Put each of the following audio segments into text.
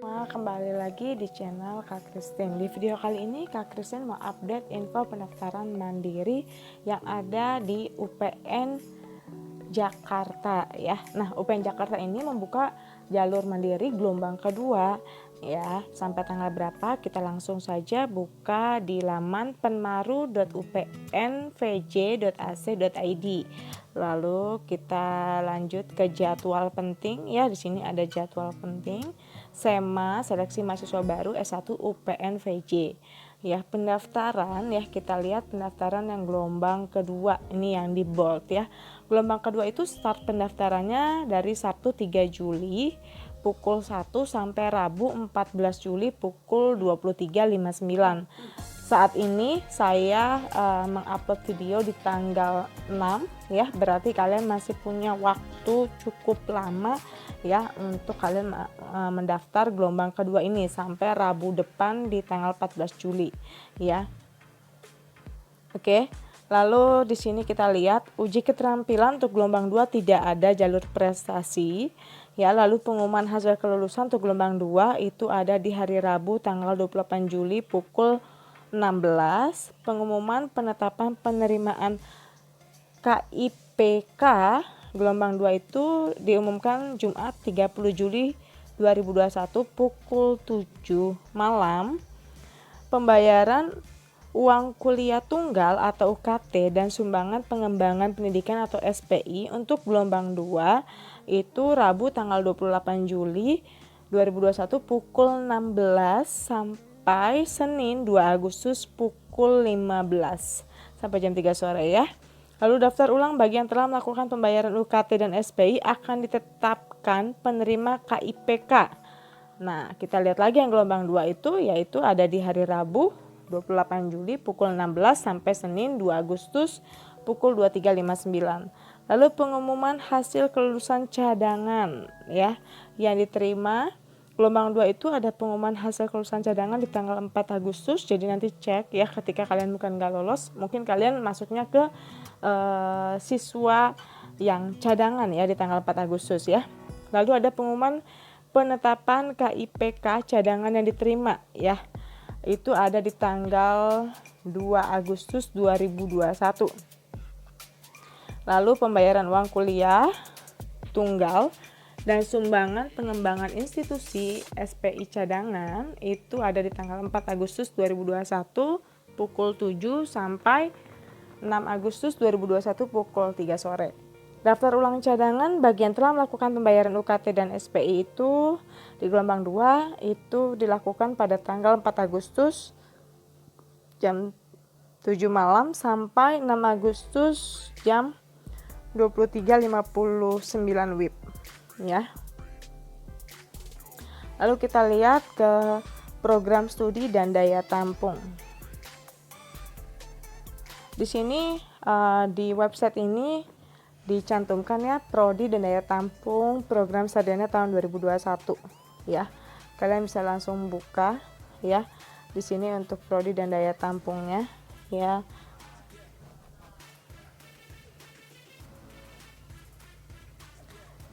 Kembali lagi di channel Kak Christine. Di video kali ini Kak Christine mau update info pendaftaran mandiri yang ada di UPN Jakarta ya. Nah, UPN Jakarta ini membuka jalur mandiri gelombang kedua ya. Sampai tanggal berapa? Kita langsung saja buka di laman penmaru.upnvj.ac.id. Lalu kita lanjut ke jadwal penting ya. Di sini ada jadwal penting. SEMA seleksi mahasiswa baru S1 UPN VJ. Ya, pendaftaran ya, kita lihat pendaftaran yang gelombang kedua ini yang di bold ya. Gelombang kedua itu start pendaftarannya dari Sabtu 3 Juli pukul 1 sampai Rabu 14 Juli pukul 23.59. Saat ini saya mengupload video di tanggal 6 ya, berarti kalian masih punya waktu cukup lama ya untuk kalian mendaftar gelombang kedua ini sampai Rabu depan di tanggal 14 Juli ya. Oke. Lalu di sini kita lihat uji keterampilan untuk gelombang 2 tidak ada jalur prestasi ya. Lalu pengumuman hasil kelulusan untuk gelombang 2 itu ada di hari Rabu tanggal 28 Juli pukul 16. Pengumuman penetapan penerimaan KIPK gelombang 2 itu diumumkan Jumat 30 Juli 2021 pukul 7 malam. Pembayaran uang kuliah tunggal atau UKT dan sumbangan pengembangan pendidikan atau SPI untuk gelombang 2 itu Rabu tanggal 28 Juli 2021 pukul 16 sampai Senin 2 Agustus pukul 15 sampai jam 3 sore ya. Lalu daftar ulang bagi yang telah melakukan pembayaran UKT dan SPI akan ditetapkan penerima KIPK. Nah, kita lihat lagi yang gelombang 2 itu yaitu ada di hari Rabu 28 Juli pukul 16 sampai Senin 2 Agustus pukul 23.59. Lalu pengumuman hasil kelulusan cadangan ya yang diterima gelombang 2 itu ada pengumuman hasil kelulusan cadangan di tanggal 4 Agustus. Jadi nanti cek ya ketika kalian bukan gak lolos, mungkin kalian masuknya ke siswa yang cadangan ya di tanggal 4 Agustus ya. Lalu ada pengumuman penetapan KIPK cadangan yang diterima ya. Itu ada di tanggal 2 Agustus 2021. Lalu pembayaran uang kuliah tunggal dan sumbangan pengembangan institusi SPI cadangan itu ada di tanggal 4 Agustus 2021 pukul 7 sampai 6 Agustus 2021 pukul 3 sore. Daftar ulang cadangan bagi yang telah melakukan pembayaran UKT dan SPI itu di gelombang 2 itu dilakukan pada tanggal 4 Agustus jam 7 malam sampai 6 Agustus jam 23.59 WIB ya. Lalu kita lihat ke program studi dan daya tampung. Di sini di website ini dicantumkan ya prodi dan daya tampung program sarjana tahun 2021 ya. Kalian bisa langsung buka ya di sini untuk prodi dan daya tampungnya ya.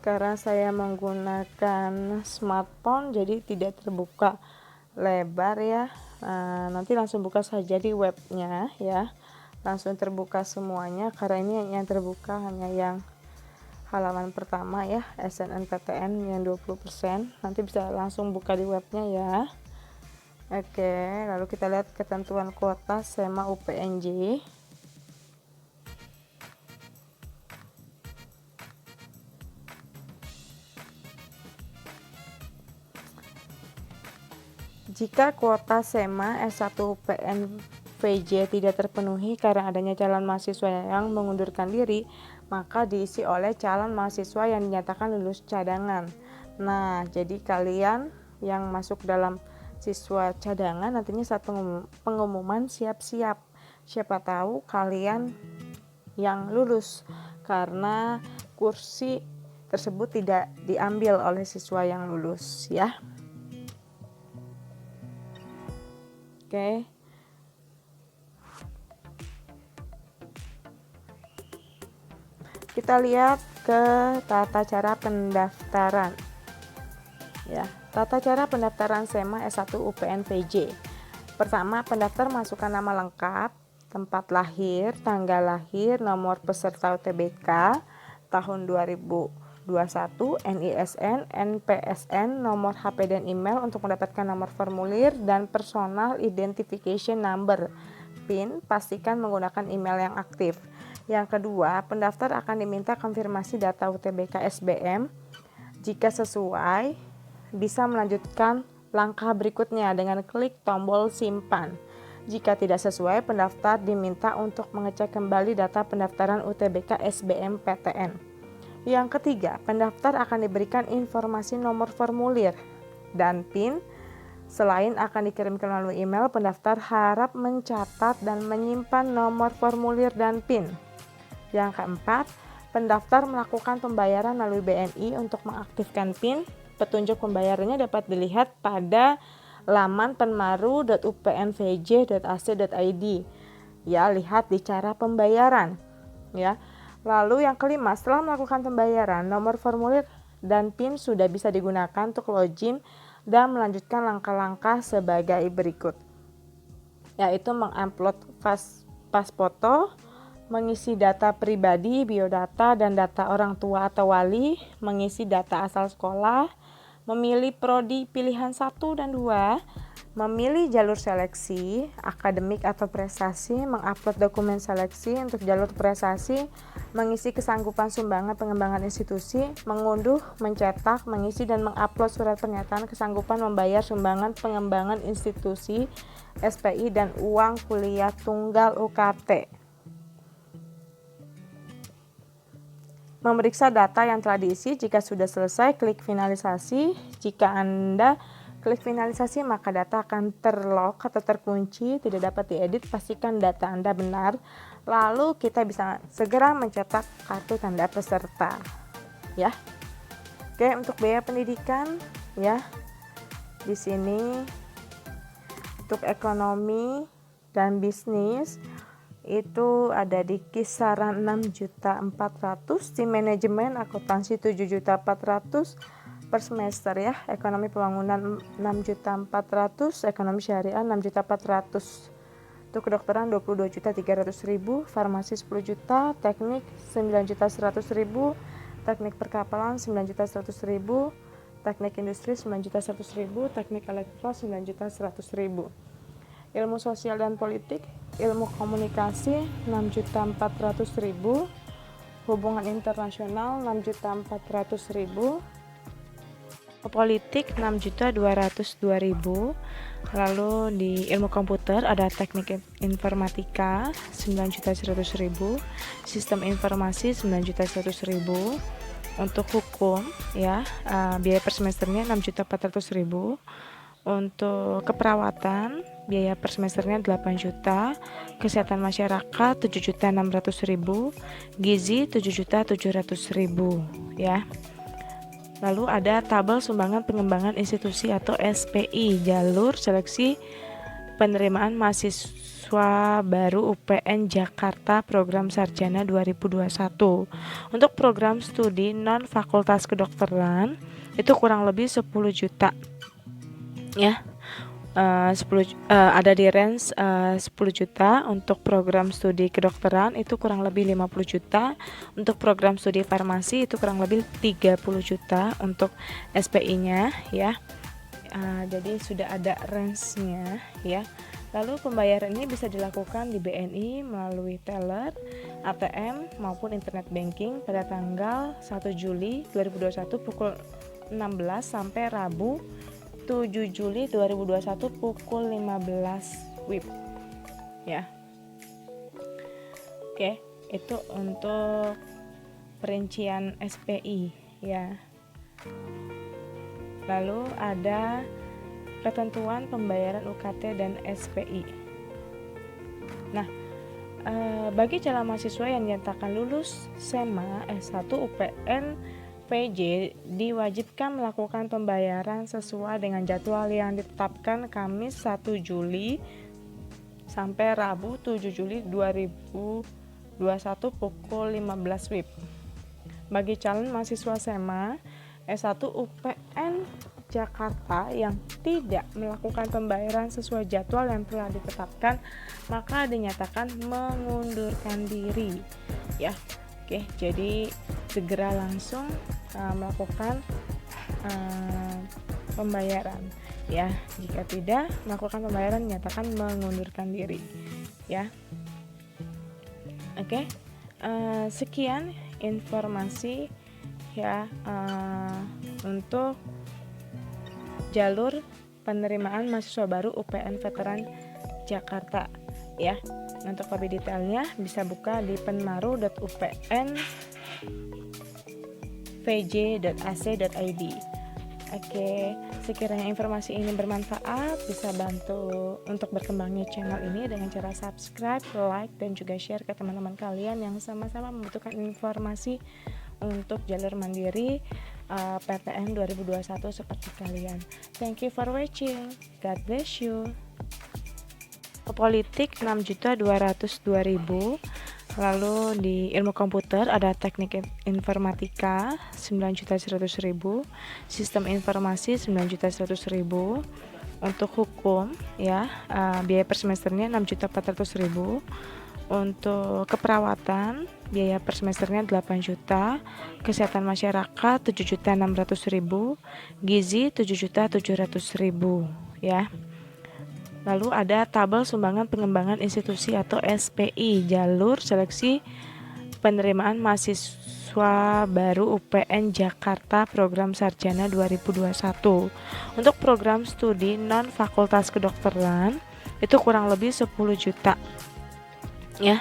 Karena saya menggunakan smartphone jadi tidak terbuka lebar ya. Nanti langsung buka saja di webnya ya. Langsung terbuka semuanya karena ini yang terbuka hanya yang halaman pertama ya, SNMPTN yang 20%. Nanti bisa langsung buka di webnya ya. Oke, lalu kita lihat ketentuan kuota SEMA UPNJ. Jika kuota SEMA S1 UPN VJ tidak terpenuhi karena adanya calon mahasiswa yang mengundurkan diri, maka diisi oleh calon mahasiswa yang dinyatakan lulus cadangan. Nah, jadi kalian yang masuk dalam siswa cadangan nantinya saat pengumuman siap-siap. Siapa tahu kalian yang lulus karena kursi tersebut tidak diambil oleh siswa yang lulus ya. Oke. Kita lihat ke tata cara pendaftaran ya. Tata cara pendaftaran SEMA S1 UPN VJ. Pertama, pendaftar masukkan nama lengkap, tempat lahir, tanggal lahir, nomor peserta UTBK, tahun 2021, NISN, NPSN, nomor HP dan email untuk mendapatkan nomor formulir dan personal identification number. PIN, pastikan menggunakan email yang aktif. Yang kedua, pendaftar akan diminta konfirmasi data UTBK SBM. Jika sesuai, bisa melanjutkan langkah berikutnya dengan klik tombol simpan. Jika tidak sesuai, pendaftar diminta untuk mengecek kembali data pendaftaran UTBK SBM PTN. Yang ketiga, pendaftar akan diberikan informasi nomor formulir dan PIN. Selain akan dikirimkan melalui email, pendaftar harap mencatat dan menyimpan nomor formulir dan PIN. Yang keempat, pendaftar melakukan pembayaran melalui BNI untuk mengaktifkan PIN. Petunjuk pembayarannya dapat dilihat pada laman penmaru.upnvj.ac.id. Ya, lihat di cara pembayaran. Ya. Lalu yang kelima, setelah melakukan pembayaran, nomor formulir dan PIN sudah bisa digunakan untuk login dan melanjutkan langkah-langkah sebagai berikut. Yaitu mengupload pas foto, mengisi data pribadi, biodata dan data orang tua atau wali, mengisi data asal sekolah, memilih prodi pilihan 1 dan 2, memilih jalur seleksi, akademik atau prestasi, mengupload dokumen seleksi untuk jalur prestasi, mengisi kesanggupan sumbangan pengembangan institusi, mengunduh, mencetak, mengisi dan mengupload surat pernyataan kesanggupan membayar sumbangan pengembangan institusi, SPI dan uang kuliah tunggal UKT. Memeriksa data yang telah diisi, jika sudah selesai klik finalisasi. Jika Anda klik finalisasi maka data akan terlock atau terkunci, tidak dapat diedit. Pastikan data Anda benar. Lalu kita bisa segera mencetak kartu tanda peserta. Ya. Oke, untuk biaya pendidikan ya. Di sini untuk ekonomi dan bisnis itu ada di kisaran 6.400.000, di manajemen akuntansi 7.400.000 per semester ya. Ekonomi pembangunan 6.400.000, ekonomi syariah 6.400.000. Untuk kedokteran 22.300.000, farmasi 10 juta, teknik 9.100.000, teknik perkapalan 9.100.000, teknik industri 9.100.000, teknik elektro 9.100.000. Ilmu sosial dan politik, ilmu komunikasi 6.400.000, hubungan internasional 6.400.000, politik 6.202.000. Lalu di ilmu komputer ada teknik informatika 9.100.000, sistem informasi 9.100.000. Untuk hukum ya, biaya per semesternya 6.400.000. Untuk keperawatan biaya per semesternya 8 juta, kesehatan masyarakat 7.600.000, gizi 7.700.000 ya. Lalu ada tabel sumbangan pengembangan institusi atau SPI, jalur seleksi penerimaan mahasiswa baru UPN Jakarta program sarjana 2021. Untuk program studi non fakultas kedokteran itu kurang lebih 10 juta ya. Ada di range 10 juta. Untuk program studi kedokteran itu kurang lebih 50 juta. Untuk program studi farmasi itu kurang lebih 30 juta untuk SPI-nya ya. Jadi sudah ada range-nya ya. Lalu pembayaran ini bisa dilakukan di BNI melalui teller, ATM maupun internet banking pada tanggal 1 Juli 2021 pukul 16 sampai Rabu 7 Juli 2021 pukul 15 WIB ya. Oke, itu untuk perincian SPI ya. Lalu ada ketentuan pembayaran UKT dan SPI. Nah, bagi calon mahasiswa yang dinyatakan lulus SEMA S1 UPN VJ diwajibkan melakukan pembayaran sesuai dengan jadwal yang ditetapkan Kamis 1 Juli sampai Rabu 7 Juli 2021 pukul 15 WIB. Bagi calon mahasiswa SEMA S1 UPN Jakarta yang tidak melakukan pembayaran sesuai jadwal yang telah ditetapkan, maka dinyatakan mengundurkan diri. Ya, oke. Jadi segera langsung melakukan pembayaran. Ya, jika tidak melakukan pembayaran, dinyatakan mengundurkan diri. Ya, oke. Sekian informasi ya untuk jalur penerimaan mahasiswa baru UPN Veteran Jakarta ya. Untuk lebih detailnya bisa buka di penmaru.upn.vj.ac.id. Oke, sekiranya informasi ini bermanfaat, bisa bantu untuk berkembangnya channel ini dengan cara subscribe, like, dan juga share ke teman-teman kalian yang sama-sama membutuhkan informasi untuk jalur mandiri PTN 2021 seperti kalian. Thank you for watching. God bless you. Politik 6.202.000. Lalu di ilmu komputer ada teknik informatika 9.100.000, sistem informasi 9.100.000. Untuk hukum ya biaya per semesternya 6.400.000. Untuk keperawatan biaya per semesternya 8 juta, kesehatan masyarakat 7.600.000, gizi 7.700.000 ya. Lalu ada tabel sumbangan pengembangan institusi atau SPI, jalur seleksi penerimaan mahasiswa baru UPN Jakarta program sarjana 2021. Untuk program studi non fakultas kedokteran itu kurang lebih 10 juta. Ya.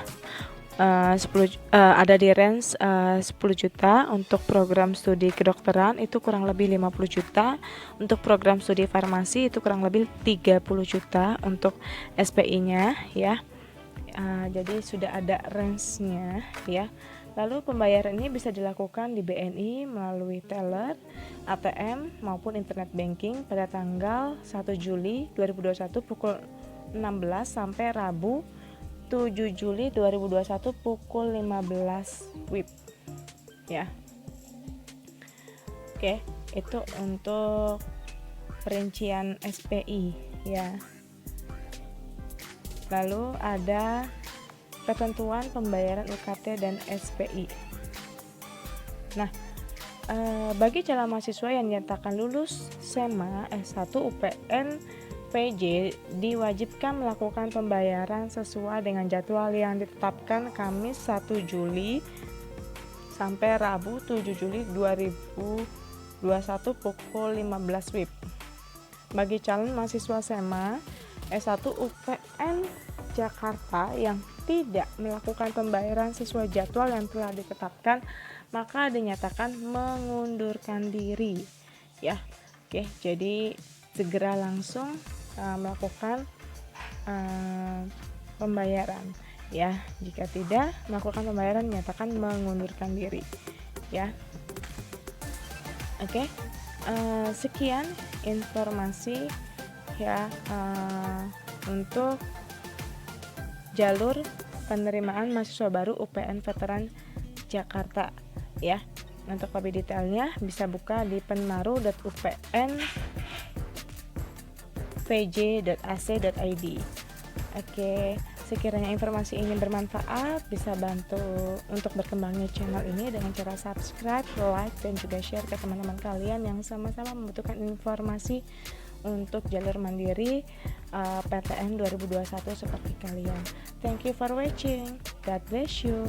Ada di range 10 juta. Untuk program studi kedokteran itu kurang lebih 50 juta. Untuk program studi farmasi itu kurang lebih 30 juta untuk SPI-nya ya. Jadi sudah ada range-nya ya. Lalu pembayaran ini bisa dilakukan di BNI melalui teller, ATM maupun internet banking pada tanggal 1 Juli 2021 pukul 16 sampai Rabu 7 Juli 2021 pukul 15 WIB ya. Oke, itu untuk perincian SPI ya. Lalu ada ketentuan pembayaran UKT dan SPI. Nah, bagi calon mahasiswa yang dinyatakan lulus SEMA S1 UPN PJ diwajibkan melakukan pembayaran sesuai dengan jadwal yang ditetapkan Kamis 1 Juli sampai Rabu 7 Juli 2021 pukul 15 WIB. Bagi calon mahasiswa SEMA S1 UPN Jakarta yang tidak melakukan pembayaran sesuai jadwal yang telah ditetapkan, maka dinyatakan mengundurkan diri ya. Oke, jadi segera langsung melakukan pembayaran ya. Jika tidak melakukan pembayaran, nyatakan mengundurkan diri ya. Oke, sekian informasi ya untuk jalur penerimaan mahasiswa baru UPN Veteran Jakarta ya. Untuk lebih detailnya bisa buka di penmaru.upn.vj.ac.id. Oke, sekiranya informasi ini bermanfaat, bisa bantu untuk berkembangnya channel ini dengan cara subscribe, like, dan juga share ke teman-teman kalian yang sama-sama membutuhkan informasi untuk jalur mandiri PTN 2021 seperti kalian. Thank you for watching. God bless you.